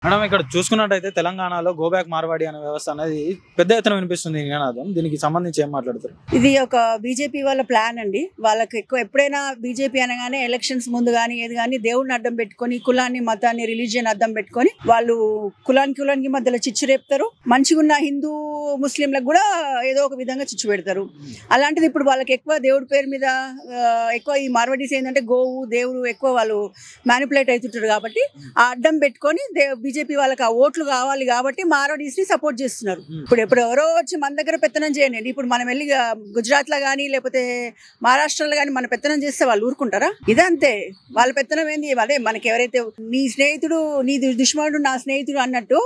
Madam ఇక్కడ చూసుకున్నట్టయితే తెలంగాణలో గో బ్యాక్ మార్వాడి అనే వ్యవస్థ అనేది పెద్ద ఎత్తున వినిపిస్తుంది నినాదం. దీనికి సంబంధించి ఏం మాట్లాడతారు? ఇది ఒక బీజేపీ వాళ్ళ ప్లాన్ అండి. వాళ్ళకి ఎక్కువ ఎప్పుడైనా బీజేపీ అనగానే ఎలక్షన్స్ ముందు కానీ ఏది కానీ దేవుడిని అడ్డం పెట్టుకొని కులాన్ని మతాన్ని రిలీజియన్ అడ్డం పెట్టుకొని వాళ్ళు కులానికి మధ్యలో చిచ్చు రేపుతారు. మంచిగా ఉన్న హిందూ ముస్లింలకు కూడా ఏదో ఒక విధంగా చిచ్చు పెడతారు. అలాంటిది ఇప్పుడు వాళ్ళకి ఎక్కువ దేవుడి పేరు మీద ఎక్కువ ఈ మార్వాడీస్ ఏంటంటే గోవు దేవుడు ఎక్కువ వాళ్ళు మ్యానిపులేట్ అవుతుంటారు కాబట్టి ఆ అడ్డం పెట్టుకొని బీజేపీ వాళ్ళకి ఆ ఓట్లు కావాలి కాబట్టి మార్వాడీస్ ని సపోర్ట్ చేస్తున్నారు. ఇప్పుడు ఎవరో వచ్చి మన దగ్గర పెత్తనం చేయండి. ఇప్పుడు మనం వెళ్ళి గుజరాత్ లో కానీ లేకపోతే మహారాష్ట్రలో కానీ మన పెత్తనం చేస్తే వాళ్ళు ఊరుకుంటారా? ఇదంతే వాళ్ళ పెత్తనం ఏంది. అదే మనకి ఎవరైతే నీ స్నేహితుడు నీ దుష్మనుడు నా స్నేహితుడు అన్నట్టు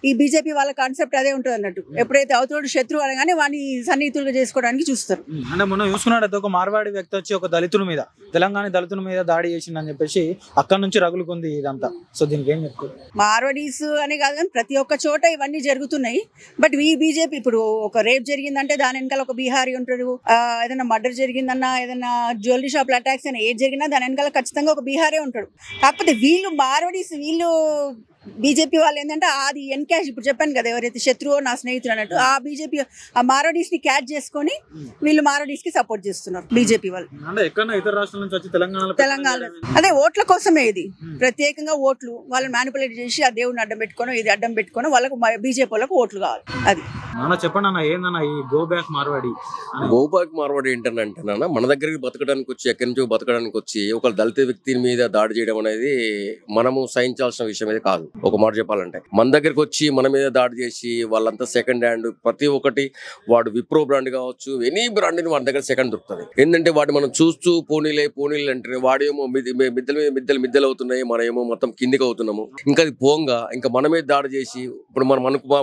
ఈ బీజేపీ వాళ్ళ కాన్సెప్ట్ అదే ఉంటుంది అన్నట్టు. ఎప్పుడైతే అవతోడు శత్రువు అనగానే వాడిని సన్నిహితులుగా చేసుకోవడానికి చూస్తారు. అంటే మొన్న చూసుకున్నట్టయితే ఒక మార్వాడి వ్యక్తి వచ్చి ఒక దళితుల మీద తెలంగాణ దళితుల మీద దాడి చేసిందని చెప్పేసి అక్కడ నుంచి రగులుకుంది ఇదంతా. సో దీనికి ఏం చెప్తారు? మార్వాడీస్ అనే కాదు కానీ ప్రతి ఒక్క చోట ఇవన్నీ జరుగుతున్నాయి. బట్ ఈ బీజేపీ ఇప్పుడు ఒక రేప్ జరిగిందంటే దాని వెనకాల ఒక బీహారీ ఉంటాడు. ఏదైనా మర్డర్ జరిగిందన్నా ఏదైనా జ్యువెలరీ షాప్ అటాక్స్ అయినా ఏది జరిగినా దాని వెనకాల ఖచ్చితంగా ఒక బీహారీ ఉంటాడు. కాకపోతే వీళ్ళు మార్వాడీస్ వీళ్ళు బీజేపీ వాళ్ళు ఏంటంటే అది ఎన్కాష్ ఇప్పుడు చెప్పాను కదా ఎవరైతే శత్రువో నా స్నేహితుడు అన్నట్టు ఆ బీజేపీ ఆ మార్వాడీస్ ని క్యాచ్ చేసుకొని వీళ్ళు మార్వాడీస్ కి సపోర్ట్ చేస్తున్నారు బీజేపీ వాళ్ళు. తెలంగాణ అదే ఓట్ల కోసమే ఇది ప్రత్యేకంగా ఓట్లు వాళ్ళని మ్యానిపులేట్ చేసి ఆ దేవుడిని అడ్డం పెట్టుకోను ఇది అడ్డం పెట్టుకోను వాళ్ళకు బీజేపీ వాళ్ళకు ఓట్లు కావాలి. అది చెప్పండి అన్న ఏందన్నా ఈ go back Marwadi? Go back Marwadi ఏంటంటే నాన్న మన దగ్గరికి బతకడానికి వచ్చి ఎక్కడి నుంచో బతకడానికి వచ్చి ఒక దళిత వ్యక్తి మీద దాడి చేయడం అనేది మనము సహించాల్సిన విషయం అయితే కాదు. ఒక మాట చెప్పాలంటే మన దగ్గరికి వచ్చి మన మీద దాడి చేసి వాళ్ళంతా సెకండ్ హ్యాండ్ ప్రతి ఒక్కటి వాడు విప్రో బ్రాండ్ కావచ్చు ఎనీ బ్రాండ్ వాడి దగ్గర సెకండ్ దొరుకుతుంది. ఏంటంటే వాటి మనం చూస్తూ పోనీలే అంటే వాడేమో మిద్దెలు అవుతున్నాయి మన ఏమో మొత్తం కిందికి అవుతున్నాము. ఇంకా అది పోంగా ఇంకా మన మీద దాడి చేసి ఇప్పుడు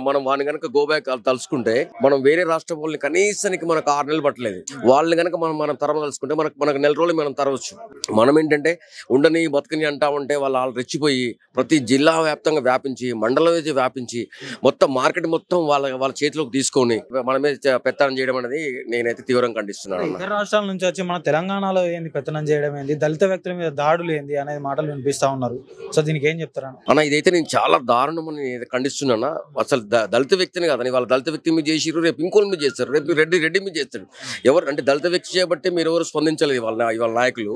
మనం వాడిని కనుక గో బ్యాక్ తలుచుకుంటే మనం వేరే రాష్ట్ర వాళ్ళని కనీసానికి మనకు 6 నెలలు పట్టలేదు. వాళ్ళని కనుక మనం తరవదలుచుకుంటే మనకు నెల రోజులు మనం తరవచ్చు. మనం ఏంటంటే ఉండని బతుకని అంటా ఉంటే వాళ్ళు రెచ్చిపోయి ప్రతి జిల్లా వ్యాప్తంగా వ్యాపించి మండలం వ్యాపించి మొత్తం మార్కెట్ మొత్తం వాళ్ళ చేతిలోకి తీసుకొని మన మీద పెత్తనం చేయడం అనేది నేనైతే తీవ్రంగా ఖండిస్తున్నాను. ఇతర రాష్ట్రాల నుంచి వచ్చి మన తెలంగాణలో ఏంది పెత్తనం చేయడం ఏంది దళిత వ్యక్తుల మీద దాడులు ఏంది అనేది మాటలు వినిపిస్తా ఉన్నారు. సో దీనికి ఏం చెప్తారా అన్న? ఇదైతే నేను చాలా దారుణమని ఖండిస్తున్నాను. అసలు దళిత వ్యక్తిని కాదని వాళ్ళ దళిత వ్యక్తి మీద చేసిరు రేపు ఇంకోళ్ళ మీద చేస్తారు రేపు రెడ్డి మీద చేస్తాడు. ఎవరు అంటే దళిత వ్యక్తి చేయబట్టి మీరు ఎవరు స్పందించలేదు వాళ్ళ నాయకులు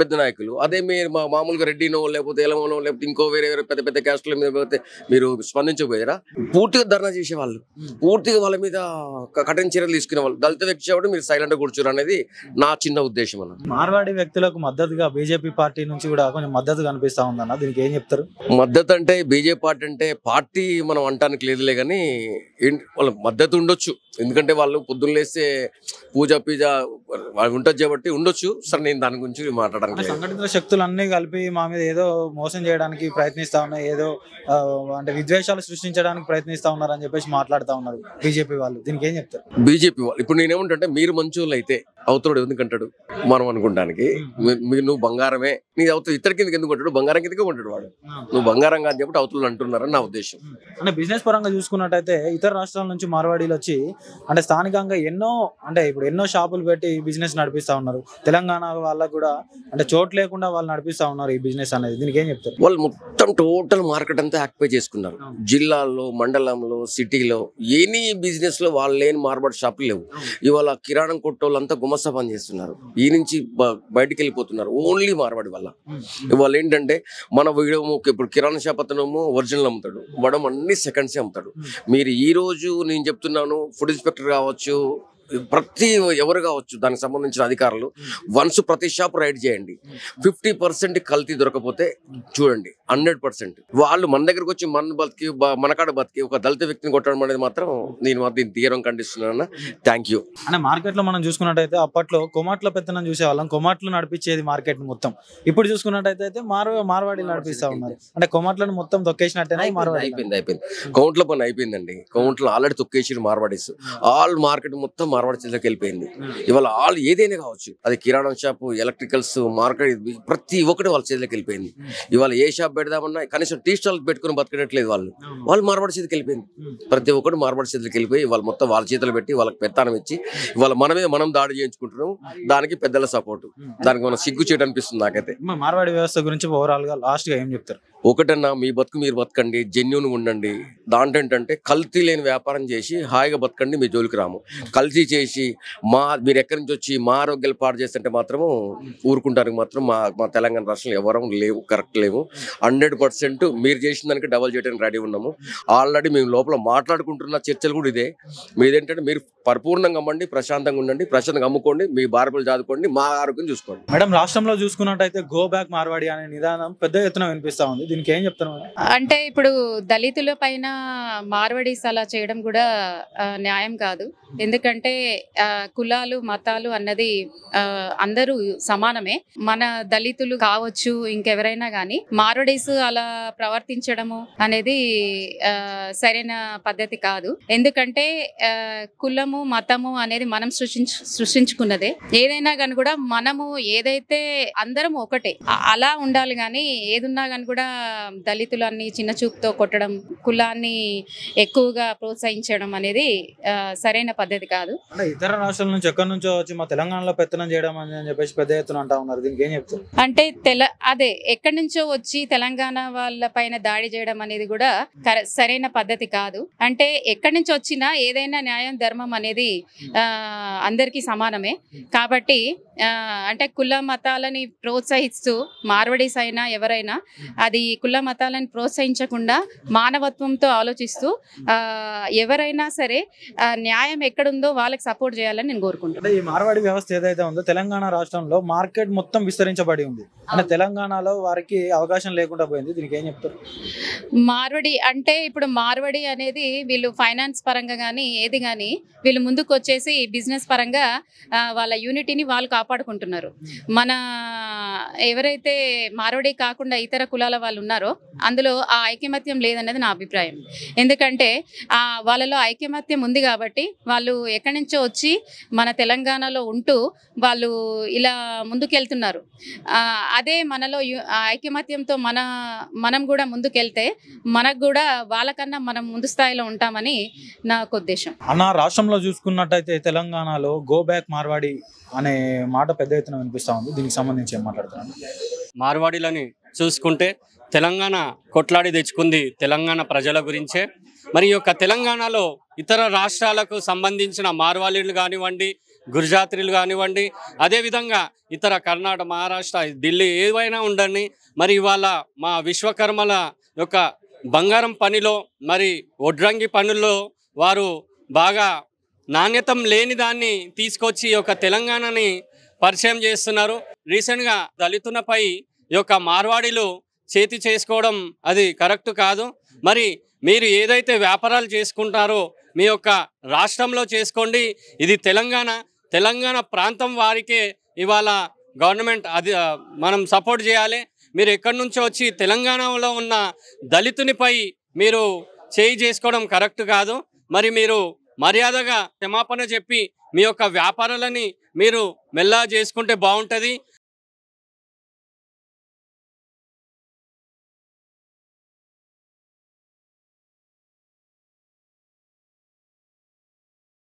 పెద్ద నాయకులు. అదే మీరు మామూలుగా రెడ్డినో లేకపోతే ఎలమనో లేకపోతే ఇంకో వేరే పెద్ద క్యాస్టుల మీద పోతే మీరు స్పందించకపోయారా? పూర్తిగా ధర్నా చేసేవాళ్ళు పూర్తిగా వాళ్ళ మీద కఠిన చర్యలు తీసుకునే వాళ్ళు. దళిత వ్యక్తి చేయబట్టి మీరు సైలెంట్ గా కూర్చోరు అనేది నా చిన్న ఉద్దేశం అన్న. మార్వాడి వ్యక్తులకు మద్దతుగా బీజేపీ పార్టీ నుంచి కూడా కొంచెం మద్దతు కనిపిస్తా ఉందన్న. దీనికి ఏం చెప్తారు? మద్దతు అంటే బీజేపీ పార్టీ అంటే పార్టీ మనం అంటానికి లేదులే కానీ వాళ్ళ మద్దతు ఉండొచ్చు. ఎందుకంటే వాళ్ళు పొద్దున్న లేస్తే పూజ ఉంటుంది కాబట్టి ఉండొచ్చు. సరే నేను దాని గురించి మాట్లాడడానికి సంఘటిత శక్తులు అన్ని కలిపి మా మీద ఏదో మోసం చేయడానికి ప్రయత్నిస్తా ఉన్నాయి ఏదో అంటే విద్వేషాలు సృష్టించడానికి ప్రయత్నిస్తా ఉన్నారు అని చెప్పేసి మాట్లాడుతూ ఉన్నారు బీజేపీ వాళ్ళు. దీనికి ఏం చెప్తారు? బీజేపీ వాళ్ళు ఇప్పుడు నేనేమంటే మీరు మంచోళ్ళు అయితే అవుతాడు ఎందుకంటాడు మనం అనుకుంటానికి నువ్వు బంగారమే నీ అవుతాడు ఇతర కిందకి ఎందుకు కొంటాడు బంగారం కిందకే కొంటాడు వాడు. నువ్వు బంగారం కాదు చెప్పి అవుతులు అంటున్నారని నా ఉద్దేశం. అంటే బిజినెస్ పరంగా చూసుకున్నట్టయితే ఇతర రాష్ట్రాల నుంచి మార్వాడీలు వచ్చి అంటే స్థానికంగా ఎన్నో షాపులు పెట్టి బిజినెస్ నడిపిస్తా ఉన్నారు. తెలంగాణ వాళ్ళకు కూడా అంటే చోటు లేకుండా వాళ్ళు నడిపిస్తా ఉన్నారు ఈ బిజినెస్ అనేది. దీనికి ఏం చెప్తారు? వాళ్ళు మొత్తం టోటల్ మార్కెట్ అంతా ఆక్యుపై చేసుకున్నారు. జిల్లాల్లో మండలంలో సిటీలో ఎనీ బిజినెస్ లో వాళ్ళు లేని మార్వాడి షాపులు లేవు. ఇవాళ కిరాణం కొట్టోళ్ళంతా గుమస్తా పని చేస్తున్నారు. ఈ నుంచి బయటికి వెళ్ళిపోతున్నారు ఓన్లీ మార్వాడి వల్ల. ఇవాళ ఏంటంటే మన ఇప్పుడు కిరాణా షాప్ అతనేమో ఒరిజినల్ అమ్ముతాడు వడం అన్ని సెకండ్సే అమ్ముతాడు. మీరు ఈ రోజు నేను చెప్తున్నాను ఫుడ్ ఇన్స్పెక్టర్ కావచ్చు ప్రతి ఎవరు కావచ్చు దానికి సంబంధించిన అధికారులు వన్స్ ప్రతి షాప్ రైడ్ చేయండి. 50% కల్తీ దొరకపోతే చూడండి 100% వాళ్ళు మన దగ్గరకు వచ్చి మనకాడ బతికి ఒక దళిత వ్యక్తిని కొట్టడం అనేది మాత్రం నేను దీన్ని తీరం ఖండిస్తున్నాను. Thank you. అంటే మార్కెట్ లో మనం చూసుకున్నట్టయితే అప్పట్లో కొమాట్ల పెత్తనం చూసేవాళ్ళం. కొమాట్లు నడిపించేది మార్కెట్ మొత్తం. ఇప్పుడు చూసుకున్నట్టయితే మార్వాడీలు నడిపిస్తా ఉన్నారు. అంటే కొమాట్లను మొత్తం తొక్కేసినట్టేనా? అయిపోయింది కౌంట్ల పని అయిపోయిందండి. కౌంట్లో ఆల్రెడీ తొక్కేసి మార్వాడీస్ ఆల్ మార్కెట్ మొత్తం మార్వాడి చేతిలోకి వెళ్ళిపోయింది. ఇవాళ ఆల్ ఏదైనా కావచ్చు అది కిరాణా షాపు ఎలక్ట్రికల్స్ మార్కెట్ ప్రతి ఒక్కటి వాళ్ళ చేతిలోకి వెళ్ళిపోయింది. ఇవాళ ఏ షాప్ పెడదామన్నా కనీసం టీ స్టాల్ పెట్టుకుని బతకట్లేదు. వాళ్ళు మార్వాడి చేతికి వెళ్ళిపోయింది. ప్రతి ఒక్కటి మార్వాడి చేతికి వెళ్ళిపోయి వాళ్ళు మొత్తం వాళ్ళ చేతులు పెట్టి వాళ్ళకి పెత్తానం ఇచ్చి ఇవాళ మనం దాడి చేయించుకుంటున్నాం. దానికి పెద్దల సపోర్టు దానికి మనం సిగ్గు చేయడం అనిపిస్తుంది నాకైతే. మార్వాడి వ్యవస్థ గురించి ఓవరాల్ గా లాస్ట్ గా ఏం చెప్తారు? ఒకటన్నా మీ బతుకు మీరు బతకండి, జెన్యున్ ఉండండి. దాంట్లో ఏంటంటే కల్తీ లేని వ్యాపారం చేసి హాయిగా బతకండి, మీ జోలికి రాము. కల్తీ చేసి మీరు ఎక్కడి నుంచి వచ్చి మా ఆరోగ్యాలు పాడు చేస్తుంటే మాత్రము ఊరుకుంటానికి మాత్రం మా తెలంగాణ రాష్ట్రంలో ఎవరం లేవు, కరెక్ట్ లేవు. 100% మీరు చేసిన దానికి డబల్ చేయడానికి రెడీ ఉన్నాము. ఆల్రెడీ మేము లోపల మాట్లాడుకుంటున్న చర్చలు కూడా ఇదే. మీదేంటంటే మీరు పరిపూర్ణంగా అమ్మండి, ప్రశాంతంగా ఉండండి, ప్రశాంతంగా అమ్ముకోండి, మీ బార్బులు చదువుకోండి, మా ఆరోగ్యం చూసుకోండి. మేడం, రాష్ట్రంలో చూసుకున్నట్టయితే గో బ్యాక్ మార్వాడి అనే నిదానం పెద్ద ఎత్తున వినిపిస్తా ఉంది. దీనికి ఏం చెప్తారు మేడం? అంటే ఇప్పుడు దళితుల పైన మార్వడీస్ అలా చేయడం కూడా న్యాయం కాదు. ఎందుకంటే కులాలు మతాలు అన్నది అందరూ సమానమే. మన దళితులు కావచ్చు, ఇంకెవరైనా కానీ మార్వడీస్ అలా ప్రవర్తించడము అనేది సరైన పద్ధతి కాదు. ఎందుకంటే కులము మతము అనేది మనం సృష్టించుకున్నదే. ఏదైనా కానీ కూడా మనము ఏదైతే అందరం ఒకటే అలా ఉండాలి. కానీ ఏదున్నా కానీ కూడా దళితులన్నీ చిన్న చూపుతో కొట్టడం, కులాన్ని ఎక్కువగా ప్రోత్సహించడం అనేది సరైన పద్ధతి కాదు. అంటే ఇతర రాష్ట్రాల నుంచి ఎక్కడి నుంచో వచ్చి మా తెలంగాణలో పెత్తనం చేయడం అని చెప్పేసి పెద్ద ఎత్తున అంటా ఉన్నారు. దీనికి ఏం చెప్తారు? అంటే అదే ఎక్కడి నుంచో వచ్చి తెలంగాణ వాళ్ళ పైన దాడి చేయడం అనేది కూడా సరైన పద్ధతి కాదు. అంటే ఎక్కడి నుంచి వచ్చినా ఏదైనా న్యాయం ధర్మం అనేది అందరికీ సమానమే. కాబట్టి అంటే కుల మతాలని ప్రోత్సహిస్తూ మార్వడీస్ అయినా ఎవరైనా అది కుల మతాలను ప్రోత్సహించకుండా మానవత్వంతో ఆలోచిస్తూ ఎవరైనా సరే న్యాయం ఎక్కడుందో వాళ్ళకి సపోర్ట్ చేయాలని నేను కోరుకుంటున్నాను. ఈ మార్వాడి వ్యవస్థ ఏదైతే ఉందో తెలంగాణ రాష్ట్రంలో మార్కెట్ మొత్తం విస్తరించబడి ఉంది. అంటే తెలంగాణలో వారికి అవకాశం లేకుండా పోయింది. దీనికి ఏం చెప్తారు? మార్వడి అంటే ఇప్పుడు మార్వడి అనేది వీళ్ళు ఫైనాన్స్ పరంగా కానీ ఏది కానీ వీళ్ళు ముందుకు వచ్చేసి బిజినెస్ పరంగా వాళ్ళ యూనిటీని వాళ్ళు కాపాడుకుంటున్నారు. మన ఎవరైతే మార్వడి కాకుండా ఇతర కులాల వాళ్ళు ఉన్నారో అందులో ఆ ఐకమత్యం లేదన్నది నా అభిప్రాయం. ఎందుకంటే వాళ్ళలో ఐకమత్యం ఉంది కాబట్టి వాళ్ళు ఎక్కడి నుంచో వచ్చి మన తెలంగాణలో ఉంటూ వాళ్ళు ఇలా ముందుకెళ్తున్నారు. అదే మనలో ఐకమత్యంతో మనం కూడా ముందుకెళ్తే మనకు కూడా వాళ్ళకన్నా మనం ముందు స్థాయిలో ఉంటామని నాకు ఉద్దేశం. అన్న, రాష్ట్రంలో చూసుకున్నట్టయితే తెలంగాణలో గో బ్యాక్ మార్వాడి అనే మాట పెద్ద ఎత్తున వినిపిస్తా ఉంది. దీనికి సంబంధించి ఏం మాట్లాడుతున్నాను? మార్వాడీలని చూసుకుంటే తెలంగాణ కొట్లాడి తెచ్చుకుంది తెలంగాణ ప్రజల గురించే. మరి యొక్క తెలంగాణలో ఇతర రాష్ట్రాలకు సంబంధించిన మార్వాడీలు కానివ్వండి, గుజరాతీలు కానివ్వండి, అదేవిధంగా ఇతర కర్ణాటక, మహారాష్ట్ర, ఢిల్లీ ఏవైనా ఉండండి, మరి ఇవాళ మా విశ్వకర్మల యొక్క బంగారం పనిలో మరి వడ్రంగి పనుల్లో వారు బాగా నాణ్యతం లేని దాన్ని తీసుకొచ్చి యొక్క తెలంగాణని పరిచయం చేస్తున్నారు. రీసెంట్గా దళితులపై యొక్క మార్వాడీలు చేతి చేసుకోవడం అది కరెక్ట్ కాదు. మరి మీరు ఏదైతే వ్యాపారాలు చేసుకుంటారో మీ యొక్క రాష్ట్రంలో చేసుకోండి. ఇది తెలంగాణ ప్రాంతం వారికే ఇవాళ గవర్నమెంట్ అది మనం సపోర్ట్ చేయాలి. మీరు ఎక్కడి నుంచో వచ్చి తెలంగాణలో ఉన్న దళితునిపై మీరు చేయి చేసుకోవడం కరెక్ట్ కాదు. మరి మీరు మర్యాదగా క్షమాపణ చెప్పి మీ యొక్క వ్యాపారాలని మీరు మెల్లగా చేసుకుంటే బాగుంటుంది.